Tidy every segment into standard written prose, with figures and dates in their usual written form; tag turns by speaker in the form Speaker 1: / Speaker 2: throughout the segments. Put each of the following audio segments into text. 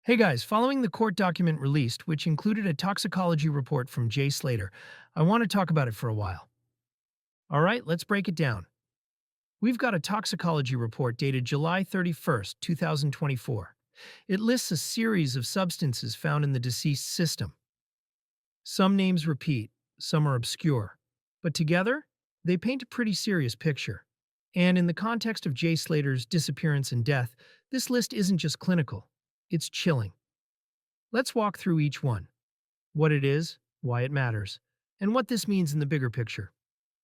Speaker 1: Hey guys, following the court document released, which included a toxicology report from Jay Slater, I want to talk about it for a while. All right, let's break it down. We've got a toxicology report dated July 31st, 2024. It lists a series of substances found in the deceased system. Some names repeat, some are obscure, but together, they paint a pretty serious picture. And in the context of Jay Slater's disappearance and death, this list isn't just clinical, it's chilling. Let's walk through each one, what it is, why it matters, and what this means in the bigger picture.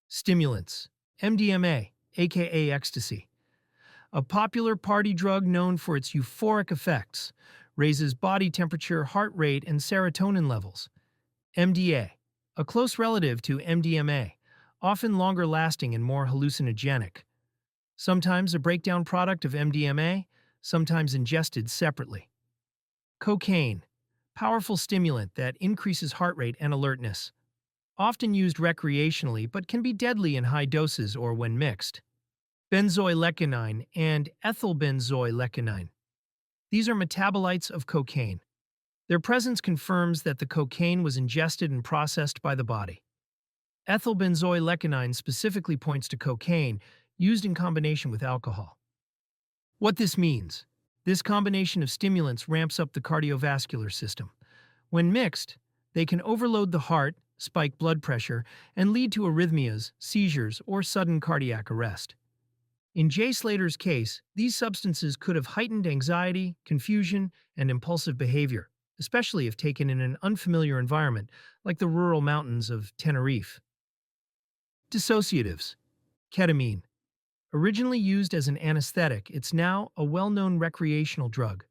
Speaker 1: Stimulants, MDMA, aka ecstasy. A popular party drug known for its euphoric effects, raises body temperature, heart rate, and serotonin levels. MDA, a close relative to MDMA, often longer lasting and more hallucinogenic. Sometimes a breakdown product of MDMA, sometimes ingested separately. Cocaine, powerful stimulant that increases heart rate and alertness. Often used recreationally but can be deadly in high doses or when mixed. Benzoylecgonine and ethylbenzoylecgonine. These are metabolites of cocaine. Their presence confirms that the cocaine was ingested and processed by the body. Ethylbenzoylecgonine specifically points to cocaine used in combination with alcohol. What this means: this combination of stimulants ramps up the cardiovascular system. When mixed, they can overload the heart, spike blood pressure, and lead to arrhythmias, seizures, or sudden cardiac arrest. In Jay Slater's case, these substances could have heightened anxiety, confusion, and impulsive behavior, especially if taken in an unfamiliar environment like the rural mountains of Tenerife. Dissociatives. Ketamine. Originally used as an anesthetic, it's now a well-known recreational drug.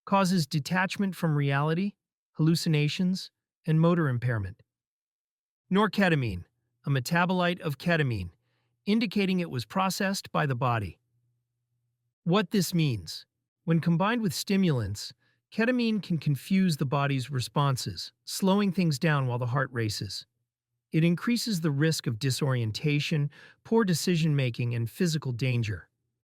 Speaker 1: Causes detachment from reality, hallucinations, and motor impairment. Norketamine, a metabolite of ketamine, indicating it was processed by the body. What this means: when combined with stimulants, ketamine can confuse the body's responses, slowing things down while the heart races. It increases the risk of disorientation, poor decision-making, and physical danger.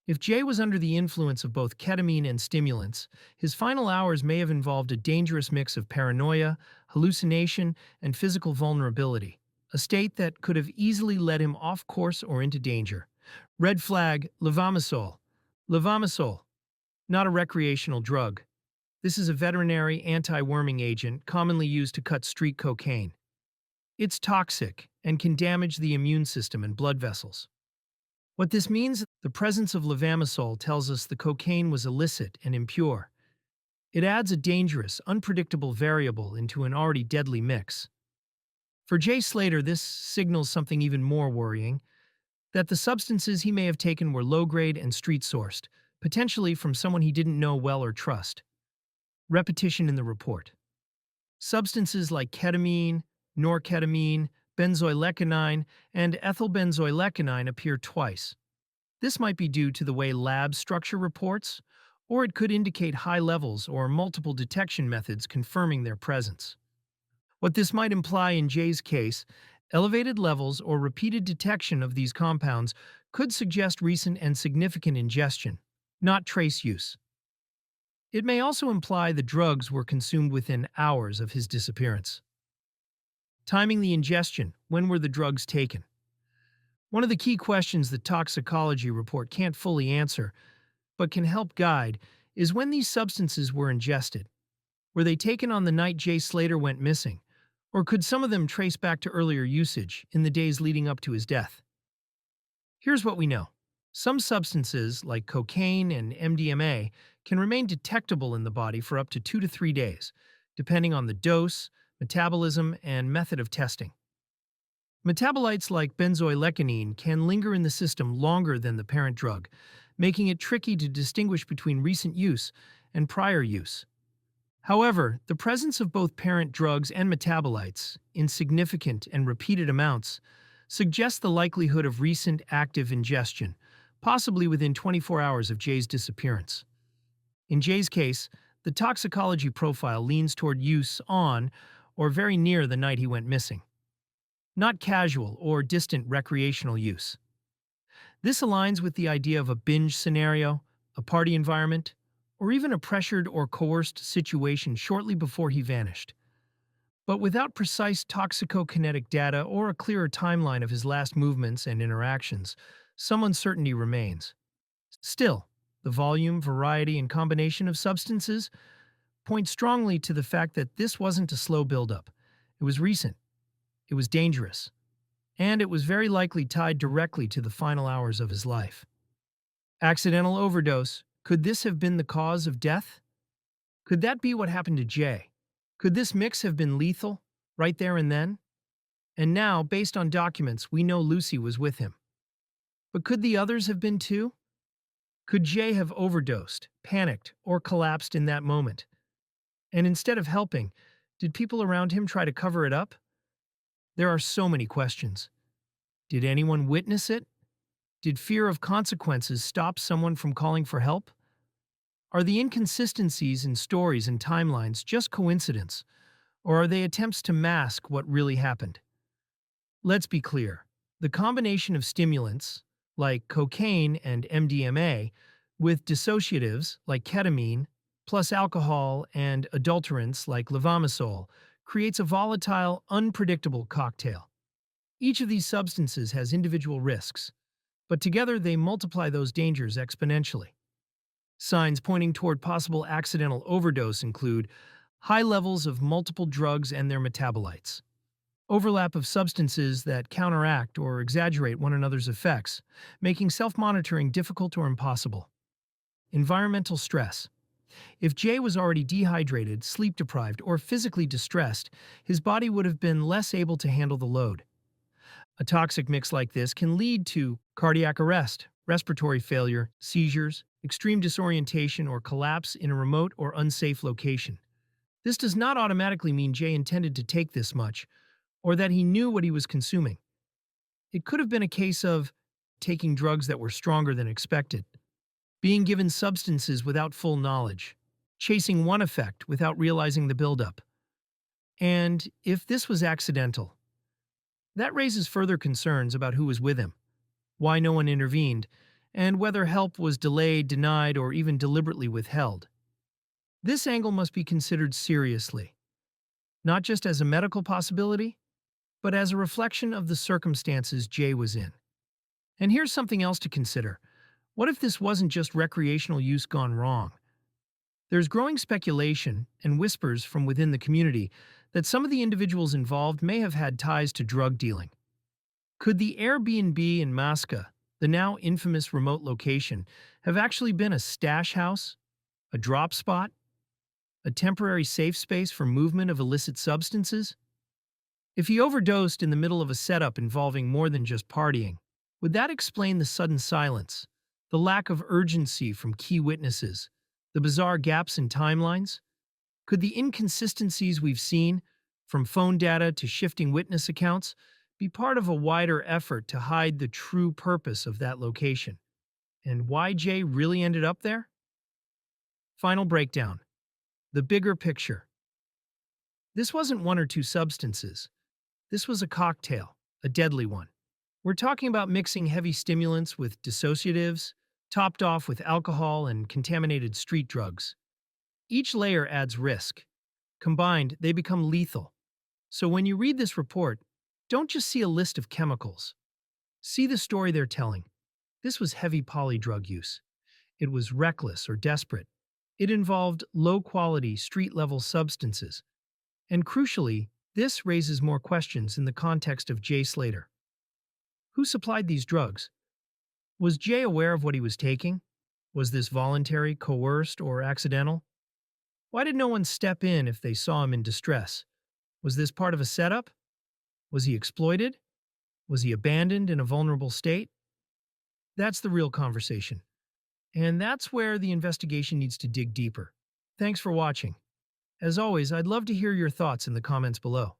Speaker 1: If Jay was under the influence of both ketamine and stimulants, his final hours may have involved a dangerous mix of paranoia, hallucination, and physical vulnerability, a state that could have easily led him off course or into danger. Red flag: levamisole. Levamisole, not a recreational drug. This is a veterinary anti-worming agent commonly used to cut street cocaine. It's toxic and can damage the immune system and blood vessels. What this means: the presence of levamisole tells us the cocaine was illicit and impure. It adds a dangerous, unpredictable variable into an already deadly mix. For Jay Slater, this signals something even more worrying: that the substances he may have taken were low-grade and street-sourced, potentially from someone he didn't know well or trust. Repetition in the report. Substances like ketamine, norketamine, benzoylecgonine, and ethylbenzoylecgonine appear twice. This might be due to the way labs structure reports, or it could indicate high levels or multiple detection methods confirming their presence. What this might imply in Jay's case: elevated levels or repeated detection of these compounds could suggest recent and significant ingestion, not trace use. It may also imply the drugs were consumed within hours of his disappearance. Timing the ingestion: when were the drugs taken? One of the key questions the toxicology report can't fully answer, but can help guide, is when these substances were ingested. Were they taken on the night Jay Slater went missing, or could some of them trace back to earlier usage in the days leading up to his death? Here's what we know. Some substances, like cocaine and MDMA, can remain detectable in the body for up to 2 to 3 days, depending on the dose, metabolism, and method of testing. Metabolites like benzoylecgonine can linger in the system longer than the parent drug, making it tricky to distinguish between recent use and prior use. However, the presence of both parent drugs and metabolites, in significant and repeated amounts, suggests the likelihood of recent active ingestion, possibly within 24 hours of Jay's disappearance. In Jay's case, the toxicology profile leans toward use on or very near the night he went missing, not casual or distant recreational use. This aligns with the idea of a binge scenario, a party environment, or even a pressured or coerced situation shortly before he vanished. But without precise toxicokinetic data or a clearer timeline of his last movements and interactions, some uncertainty remains. Still, the volume, variety, and combination of substances point strongly to the fact that this wasn't a slow buildup. It was recent, it was dangerous, and it was very likely tied directly to the final hours of his life. Accidental overdose. Could this have been the cause of death? Could that be what happened to Jay? Could this mix have been lethal, right there and then? And now, based on documents, we know Lucy was with him. But could the others have been too? Could Jay have overdosed, panicked, or collapsed in that moment? And instead of helping, did people around him try to cover it up? There are so many questions. Did anyone witness it? Did fear of consequences stop someone from calling for help? Are the inconsistencies in stories and timelines just coincidence, or are they attempts to mask what really happened? Let's be clear. The combination of stimulants, like cocaine and MDMA, with dissociatives, like ketamine, plus alcohol and adulterants, like levamisole, creates a volatile, unpredictable cocktail. Each of these substances has individual risks, but together they multiply those dangers exponentially. Signs pointing toward possible accidental overdose include high levels of multiple drugs and their metabolites, overlap of substances that counteract or exaggerate one another's effects, making self-monitoring difficult or impossible. Environmental stress. If Jay was already dehydrated, sleep-deprived, or physically distressed, his body would have been less able to handle the load. A toxic mix like this can lead to cardiac arrest, respiratory failure, seizures, extreme disorientation, or collapse in a remote or unsafe location. This does not automatically mean Jay intended to take this much, or that he knew what he was consuming. It could have been a case of taking drugs that were stronger than expected, being given substances without full knowledge, chasing one effect without realizing the buildup. And if this was accidental, that raises further concerns about who was with him, why no one intervened, and whether help was delayed, denied, or even deliberately withheld. This angle must be considered seriously, not just as a medical possibility, but as a reflection of the circumstances Jay was in. And here's something else to consider. What if this wasn't just recreational use gone wrong? There's growing speculation and whispers from within the community that some of the individuals involved may have had ties to drug dealing. Could the Airbnb in Masca, the now infamous remote location, have actually been a stash house, a drop spot, a temporary safe space for movement of illicit substances? If he overdosed in the middle of a setup involving more than just partying, would that explain the sudden silence, the lack of urgency from key witnesses, the bizarre gaps in timelines? Could the inconsistencies we've seen, from phone data to shifting witness accounts, be part of a wider effort to hide the true purpose of that location? And why Jay really ended up there? Final breakdown. The bigger picture. This wasn't one or two substances. This was a cocktail, a deadly one. We're talking about mixing heavy stimulants with dissociatives, topped off with alcohol and contaminated street drugs. Each layer adds risk. Combined, they become lethal. So when you read this report, don't just see a list of chemicals. See the story they're telling. This was heavy polydrug use. It was reckless or desperate. It involved low-quality, street-level substances. And crucially, this raises more questions in the context of Jay Slater. Who supplied these drugs? Was Jay aware of what he was taking? Was this voluntary, coerced, or accidental? Why did no one step in if they saw him in distress? Was this part of a setup? Was he exploited? Was he abandoned in a vulnerable state? That's the real conversation. And that's where the investigation needs to dig deeper. Thanks for watching. As always, I'd love to hear your thoughts in the comments below.